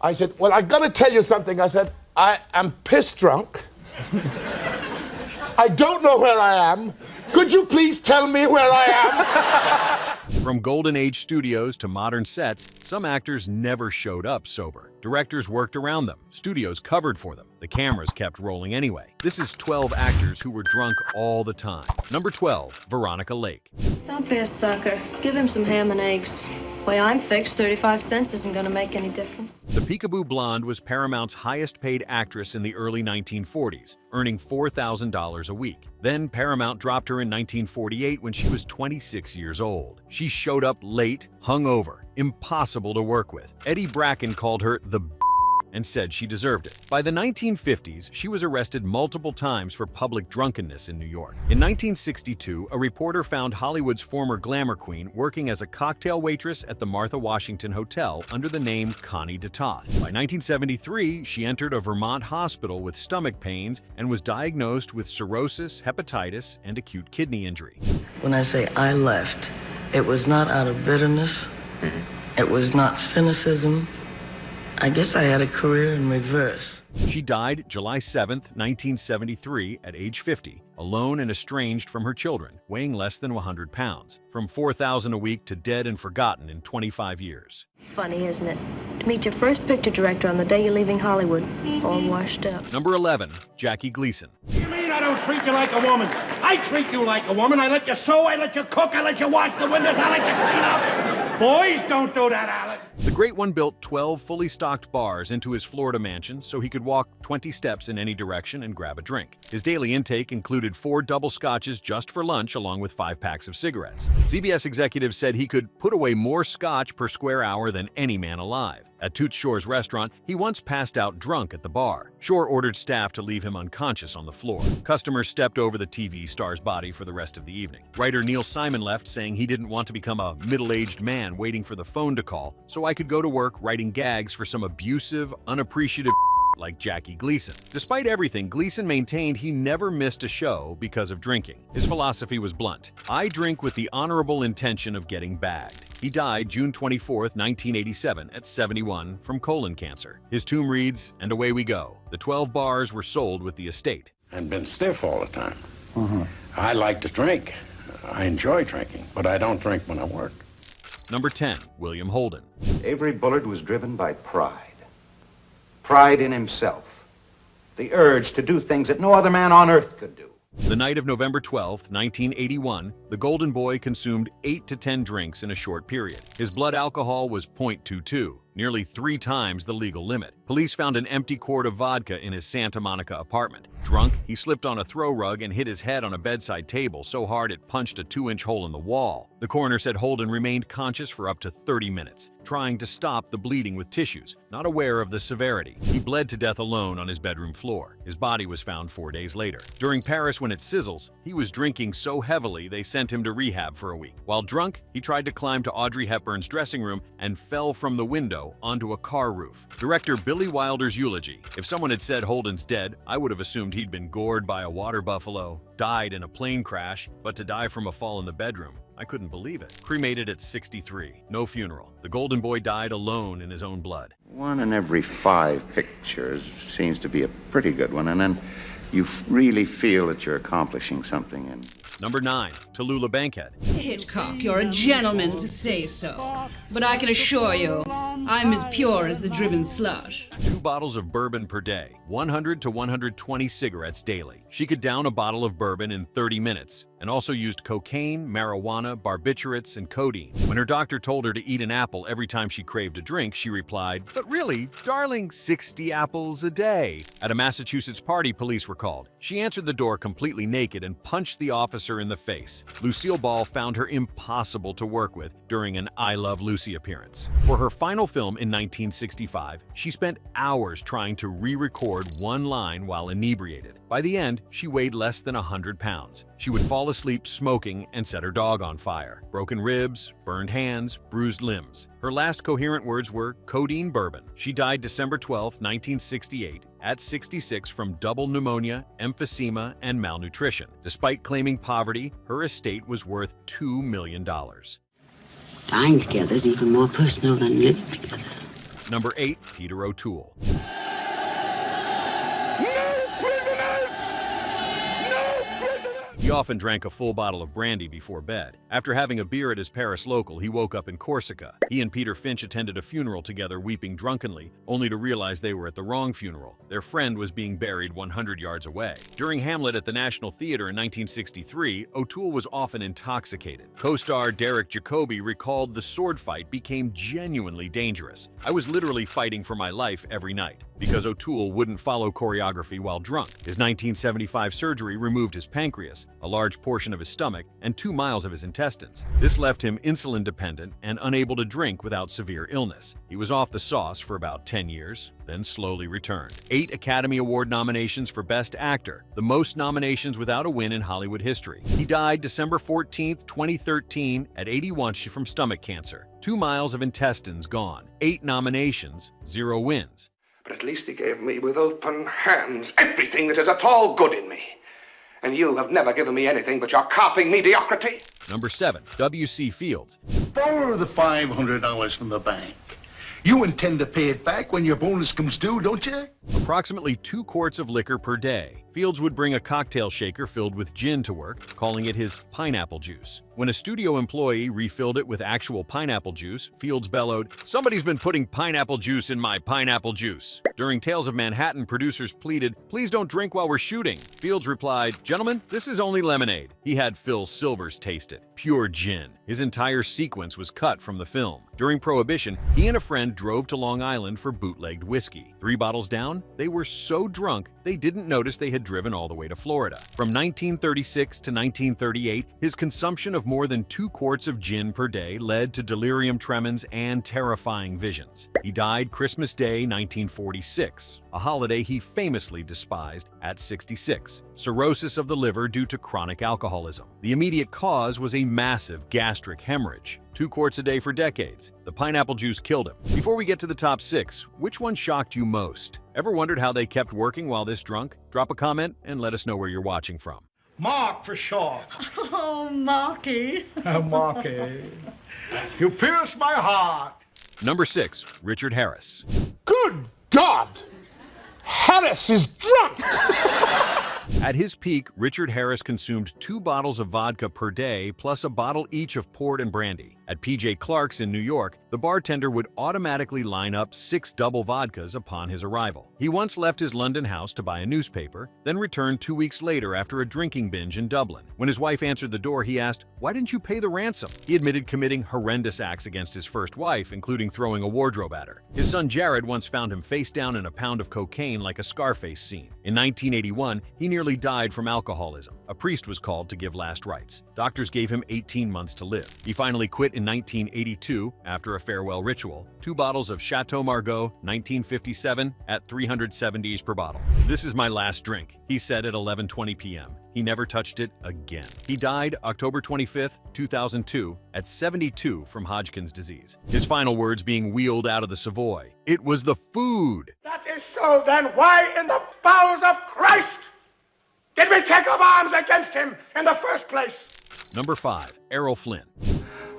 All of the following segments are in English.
I said, well, I gotta tell you something. I said, I am piss drunk. I don't know where I am. Could you please tell me where I am? From Golden Age studios to modern sets, some actors never showed up sober. Directors worked around them. Studios covered for them. The cameras kept rolling anyway. This is 12 actors who were drunk all the time. Number 12, Veronica Lake. Don't be a sucker. Give him some ham and eggs. The way I'm fixed, 35 cents isn't going to make any difference. The Peekaboo Blonde was Paramount's highest-paid actress in the early 1940s, earning $4,000 a week. Then Paramount dropped her in 1948 when she was 26 years old. She showed up late, hungover, impossible to work with. Eddie Bracken called her the and said she deserved it. By the 1950s, she was arrested multiple times for public drunkenness in New York. In 1962, a reporter found Hollywood's former glamour queen working as a cocktail waitress at the Martha Washington Hotel under the name Connie DeToth. By 1973, she entered a Vermont hospital with stomach pains and was diagnosed with cirrhosis, hepatitis, and acute kidney injury. When I say I left, it was not out of bitterness. It was not cynicism. I guess I had a career in reverse. She died July 7, 1973, at age 50, alone and estranged from her children, weighing less than 100 pounds, from $4,000 a week to dead and forgotten in 25 years. Funny, isn't it? To meet your first picture director on the day you're leaving Hollywood, all washed up. Number 11, Jackie Gleason. You mean I don't treat you like a woman? I treat you like a woman. I let you sew, I let you cook, I let you wash the windows, I let you clean up. Boys don't do that, Alice. The Great One built 12 fully stocked bars into his Florida mansion so he could walk 20 steps in any direction and grab a drink. His daily intake included 4 double scotches just for lunch along with 5 packs of cigarettes. CBS executives said he could put away more scotch per square hour than any man alive. At Toots Shore's restaurant, he once passed out drunk at the bar. Shore ordered staff to leave him unconscious on the floor. Customers stepped over the TV star's body for the rest of the evening. Writer Neil Simon left, saying he didn't want to become a middle-aged man waiting for the phone to call, so I could go to work writing gags for some abusive, unappreciative like Jackie Gleason. Despite everything, Gleason maintained he never missed a show because of drinking. His philosophy was blunt. I drink with the honorable intention of getting bagged. He died June 24, 1987, at 71 from colon cancer. His tomb reads, "And away we go." The 12 bars were sold with the estate. And been stiff all the time. I like to drink. I enjoy drinking, but I don't drink when I work. Number 10, William Holden. Avery Bullard was driven by pride. Pride in himself. The urge to do things that no other man on earth could do. The night of November 12, 1981, the Golden Boy consumed 8 to 10 drinks in a short period. His blood alcohol was .22, nearly 3 times the legal limit. Police found an empty quart of vodka in his Santa Monica apartment. Drunk, he slipped on a throw rug and hit his head on a bedside table so hard it punched a 2-inch hole in the wall. The coroner said Holden remained conscious for up to 30 minutes, trying to stop the bleeding with tissues, not aware of the severity. He bled to death alone on his bedroom floor. His body was found 4 days later. During Paris When It Sizzles, he was drinking so heavily they sent him to rehab for a week. While drunk, he tried to climb to Audrey Hepburn's dressing room and fell from the window onto a car roof. Director Billy Wilder's eulogy. If someone had said Holden's dead, I would have assumed he'd been gored by a water buffalo, died in a plane crash, but to die from a fall in the bedroom, I couldn't believe it. Cremated at 63, no funeral. The Golden Boy died alone in his own blood. 1 in every 5 pictures seems to be a pretty good one, and then you really feel that you're accomplishing something. And Number 9, Tallulah Bankhead. Hitchcock, you're a gentleman to say so. But I can assure you, I'm as pure as the driven slush. 2 bottles of bourbon per day, 100 to 120 cigarettes daily. She could down a bottle of bourbon in 30 minutes, and also used cocaine, marijuana, barbiturates, and codeine. When her doctor told her to eat an apple every time she craved a drink, she replied, "But really, darling, 60 apples a day." At a Massachusetts party, police were called. She answered the door completely naked and punched the officer in the face. Lucille Ball found her impossible to work with during an I Love Lucy appearance. For her final film in 1965, she spent hours trying to re-record one line while inebriated. By the end, she weighed less than 100 pounds. She would fall asleep smoking and set her dog on fire. Broken ribs, burned hands, bruised limbs. Her last coherent words were codeine bourbon. She died December 12, 1968, at 66 from double pneumonia, emphysema, and malnutrition. Despite claiming poverty, her estate was worth $2 million. Dying together is even more personal than living together. Number 8. Peter O'Toole. He often drank a full bottle of brandy before bed. After having a beer at his Paris local, he woke up in Corsica. He and Peter Finch attended a funeral together, weeping drunkenly, only to realize they were at the wrong funeral. Their friend was being buried 100 yards away. During Hamlet at the National Theatre in 1963, O'Toole was often intoxicated. Co-star Derek Jacobi recalled the sword fight became genuinely dangerous. I was literally fighting for my life every night, because O'Toole wouldn't follow choreography while drunk. His 1975 surgery removed his pancreas, a large portion of his stomach, and 2 miles of his intestines. This left him insulin-dependent and unable to drink without severe illness. He was off the sauce for about 10 years, then slowly returned. 8 Academy Award nominations for Best Actor, the most nominations without a win in Hollywood history. He died December 14, 2013, at 81 from stomach cancer. 2 miles of intestines gone. 8 nominations, 0 wins. But at least he gave me with open hands everything that is at all good in me. And you have never given me anything but your carping mediocrity. Number 7. W.C. Fields. Borrow the $500 from the bank. You intend to pay it back when your bonus comes due, don't you? Approximately 2 quarts of liquor per day. Fields would bring a cocktail shaker filled with gin to work, calling it his pineapple juice. When a studio employee refilled it with actual pineapple juice, Fields bellowed, "Somebody's been putting pineapple juice in my pineapple juice." During Tales of Manhattan, producers pleaded, "Please don't drink while we're shooting." Fields replied, "Gentlemen, this is only lemonade." He had Phil Silvers taste it. Pure gin. His entire sequence was cut from the film. During Prohibition, he and a friend drove to Long Island for bootlegged whiskey. 3 bottles down, they were so drunk they didn't notice they had driven all the way to Florida. From 1936 to 1938, his consumption of more than 2 quarts of gin per day led to delirium tremens and terrifying visions. He died Christmas Day, 1946, a holiday he famously despised at 66. Cirrhosis of the liver due to chronic alcoholism. The immediate cause was a massive gastric hemorrhage. 2 quarts a day for decades. The pineapple juice killed him. Before we get to the top 6, which one shocked you most? Ever wondered how they kept working while this drunk? Drop a comment and let us know where you're watching from. Mark for short. Oh, Marky. Marky. You pierce my heart. Number 6. Richard Harris. Good God! Harris is drunk! At his peak, Richard Harris consumed 2 bottles of vodka per day, plus a bottle each of port and brandy. At P.J. Clark's in New York, the bartender would automatically line up 6 double vodkas upon his arrival. He once left his London house to buy a newspaper, then returned 2 weeks later after a drinking binge in Dublin. When his wife answered the door, he asked, "Why didn't you pay the ransom?" He admitted committing horrendous acts against his first wife, including throwing a wardrobe at her. His son Jared once found him face down in a pound of cocaine like a Scarface scene. In 1981, he nearly died from alcoholism. A priest was called to give last rites. Doctors gave him 18 months to live. He finally quit in 1982 after a farewell ritual. 2 bottles of Chateau Margaux, 1957, at 370s per bottle. "This is my last drink," he said at 11:20 p.m. He never touched it again. He died October 25, 2002, at 72 from Hodgkin's disease. His final words being wheeled out of the Savoy. "It was the food." That is so, then why in the bowels of Christ did we take up arms against him in the first place? Number 5. Errol Flynn.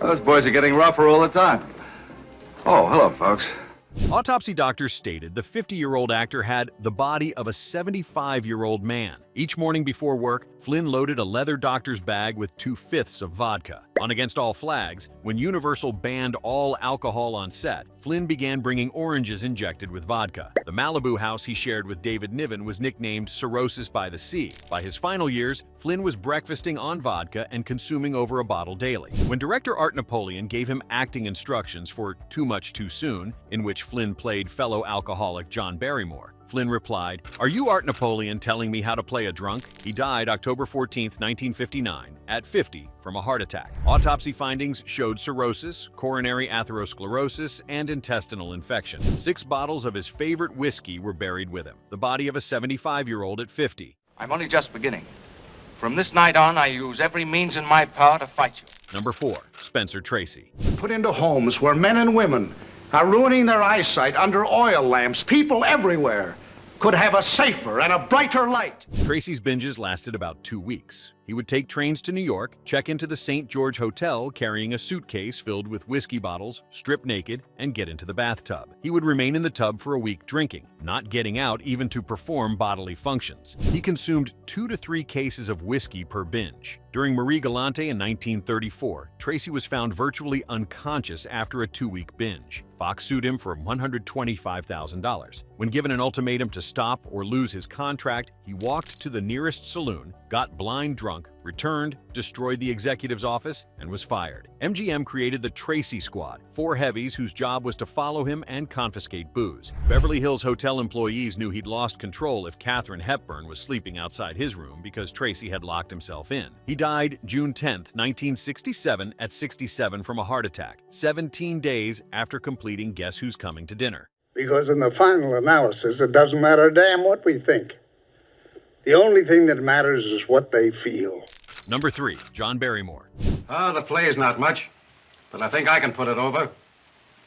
Those boys are getting rougher all the time. Oh, hello, folks. Autopsy doctors stated the 50-year-old actor had the body of a 75-year-old man. Each morning before work, Flynn loaded a leather doctor's bag with 2/5 of vodka. On Against All Flags, when Universal banned all alcohol on set, Flynn began bringing oranges injected with vodka. The Malibu house he shared with David Niven was nicknamed Cirrhosis by the Sea. By his final years, Flynn was breakfasting on vodka and consuming over a bottle daily. When director Art Napoleon gave him acting instructions for Too Much Too Soon, in which Flynn played fellow alcoholic John Barrymore, Flynn replied, "Are you Art Napoleon telling me how to play a drunk?" He died October 14, 1959, at 50 from a heart attack. Autopsy findings showed cirrhosis, coronary atherosclerosis, and intestinal infection. 6 bottles of his favorite whiskey were buried with him. The body of a 75-year-old at 50. I'm only just beginning. From this night on, I use every means in my power to fight you. Number 4. Spencer Tracy. Put into homes where men and women are ruining their eyesight under oil lamps. People everywhere could have a safer and a brighter light. Tracy's binges lasted about 2 weeks. He would take trains to New York, check into the St. George Hotel carrying a suitcase filled with whiskey bottles, strip naked, and get into the bathtub. He would remain in the tub for a week drinking, not getting out even to perform bodily functions. He consumed 2 to 3 cases of whiskey per binge. During Marie Galante in 1934, Tracy was found virtually unconscious after a 2-week binge. Fox sued him for $125,000. When given an ultimatum to stop or lose his contract, he walked to the nearest saloon, got blind drunk, returned, destroyed the executive's office, and was fired. MGM created the Tracy Squad, 4 heavies whose job was to follow him and confiscate booze. Beverly Hills hotel employees knew he'd lost control if Katharine Hepburn was sleeping outside his room because Tracy had locked himself in. He died June 10, 1967 at 67 from a heart attack, 17 days after completing Guess Who's Coming to Dinner. Because in the final analysis, it doesn't matter a damn what we think. The only thing that matters is what they feel. Number 3, John Barrymore. The play is not much, but I think I can put it over.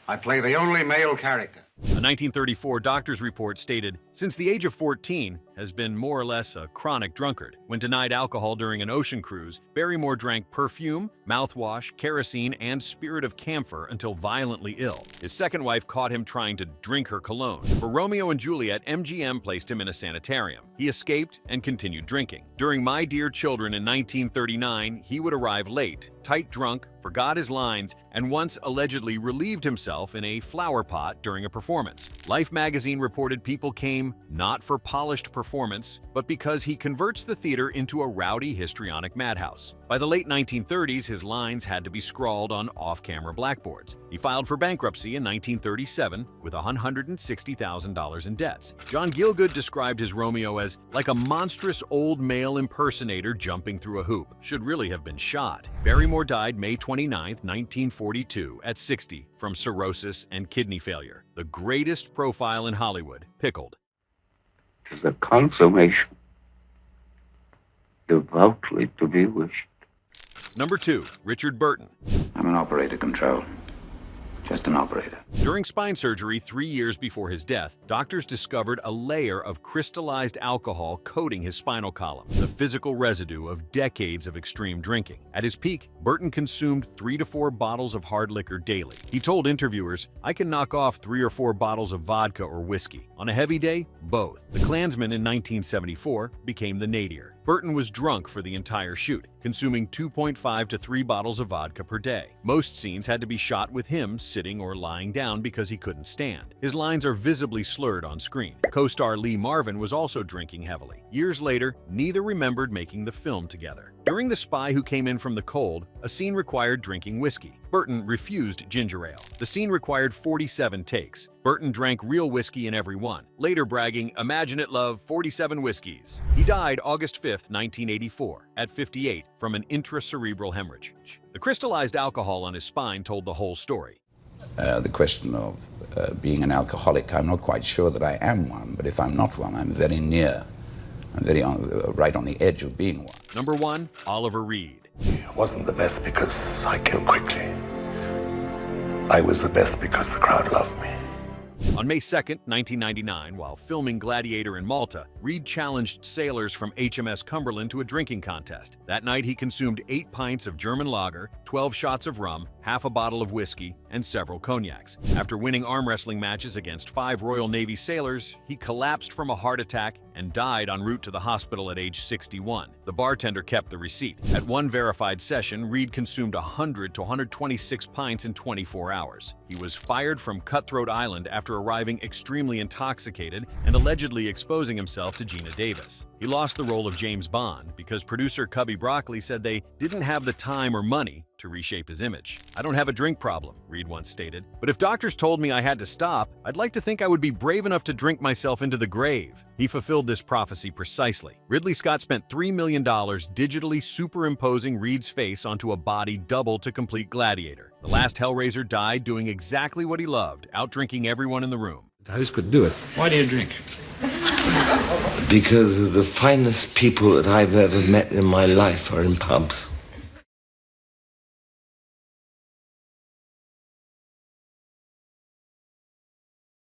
I play the only male character. A 1934 doctor's report stated, since the age of 14, has been more or less a chronic drunkard. When denied alcohol during an ocean cruise, Barrymore drank perfume, mouthwash, kerosene, and spirit of camphor until violently ill. His second wife caught him trying to drink her cologne. For Romeo and Juliet, MGM placed him in a sanitarium. He escaped and continued drinking. During My Dear Children in 1939, he would arrive late, tight drunk, forgot his lines, and once allegedly relieved himself in a flower pot during a performance. Life magazine reported people came not for polished performance, but because he converts the theater into a rowdy histrionic madhouse. By the late 1930s, his lines had to be scrawled on off-camera blackboards. He filed for bankruptcy in 1937 with $160,000 in debts. John Gielgud described his Romeo as like a monstrous old male impersonator jumping through a hoop. Should really have been shot. Barrymore died May 29, 1942 at 60 from cirrhosis and kidney failure. The greatest profile in Hollywood, pickled. It is a consummation devoutly to be wished. Number 2, Richard Burton. I'm an operator, Control. Just an operator. During spine surgery 3 years before his death, doctors discovered a layer of crystallized alcohol coating his spinal column, the physical residue of decades of extreme drinking. At his peak, Burton consumed 3 to 4 bottles of hard liquor daily. He told interviewers, "I can knock off 3 or 4 bottles of vodka or whiskey. On a heavy day, both." The Klansman in 1974 became the nadir. Burton was drunk for the entire shoot, consuming 2.5 to 3 bottles of vodka per day. Most scenes had to be shot with him sitting or lying down because he couldn't stand. His lines are visibly slurred on screen. Co-star Lee Marvin was also drinking heavily. Years later, neither remembered making the film together. During The Spy Who Came In From the Cold, a scene required drinking whiskey. Burton refused ginger ale. The scene required 47 takes. Burton drank real whiskey in every one, later bragging, "Imagine it, love, 47 whiskeys." He died August 5, 1984, at 58 from an intracerebral hemorrhage. The crystallized alcohol on his spine told the whole story. The question of being an alcoholic, I'm not quite sure that I am one, but if I'm not one, I'm very near. I'm right on the edge of being one. Number 1, Oliver Reed. I wasn't the best because I killed quickly. I was the best because the crowd loved me. On May 2, 1999, while filming Gladiator in Malta, Reed challenged sailors from HMS Cumberland to a drinking contest. That night, he consumed 8 pints of German lager, 12 shots of rum, half a bottle of whiskey, and several cognacs. After winning arm wrestling matches against 5 Royal Navy sailors, he collapsed from a heart attack and died en route to the hospital at age 61. The bartender kept the receipt. At one verified session, Reed consumed 100 to 126 pints in 24 hours. He was fired from Cutthroat Island after arriving extremely intoxicated and allegedly exposing himself to Gina Davis. He lost the role of James Bond because producer Cubby Broccoli said they didn't have the time or money to reshape his image. "I don't have a drink problem," Reed once stated, "but if doctors told me I had to stop, I'd like to think I would be brave enough to drink myself into the grave." He fulfilled this prophecy precisely. Ridley Scott spent $3 million digitally superimposing Reed's face onto a body double to complete Gladiator. The last Hellraiser died doing exactly what he loved, out-drinking everyone in the room. I just couldn't do it. Why do you drink? Because the finest people that I've ever met in my life are in pubs.